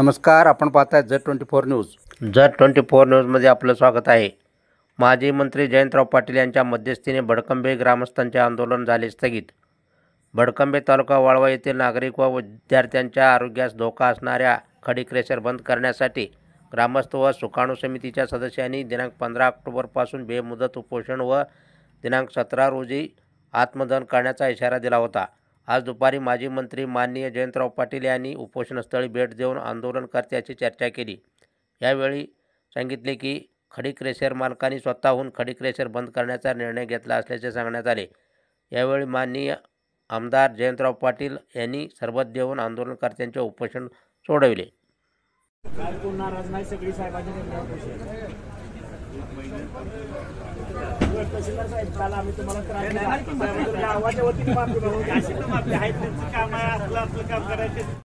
नमस्कार, आपण पाहताय Z24 न्यूज. Z24 न्यूजमध्ये आपलं स्वागत आहे. माजी मंत्री जयंतराव पाटील यांच्या मध्यस्थीने भडकंबे ग्रामस्थांचे आंदोलन झाले स्थगित. भडकंबे तालुका वाळवा येथील नागरिक व विद्यार्थ्यांच्या आरोग्यास धोका असणाऱ्या खडी क्रशर बंद करण्यासाठी ग्रामस्थ व सुकाणू समितीच्या सदस्यांनी दिनांक 15 ऑक्टोबरपासून बेमुदत उपोषण व दिनांक 17 रोजी आत्मदहन करण्याचा इशारा दिला होता. आज दुपारी माजी मंत्री माननीय जयंतराव पाटील यांनी उपोषणस्थळी भेट देऊन आंदोलनकर्त्यांची चर्चा केली. यावेळी सांगितले की खडी क्रशर मालकांनी स्वतःहून खडी क्रशर बंद करण्याचा निर्णय घेतला असल्याचे सांगण्यात आले. यावेळी माननीय आमदार जयंतराव पाटील यांनी सरबत देऊन आंदोलनकर्त्यांचे उपोषण सोडविले. नाराज नाही, सगळी साहेबांच्या निर्णयावर खुश आहे. तहसीलदार साहेब, काल आम्ही तुम्हाला त्रास दिला. गावाच्या वतीने माफी मागू. अशी तर माफी आहे, त्यांची काम आहे, आपलं काम करायचे.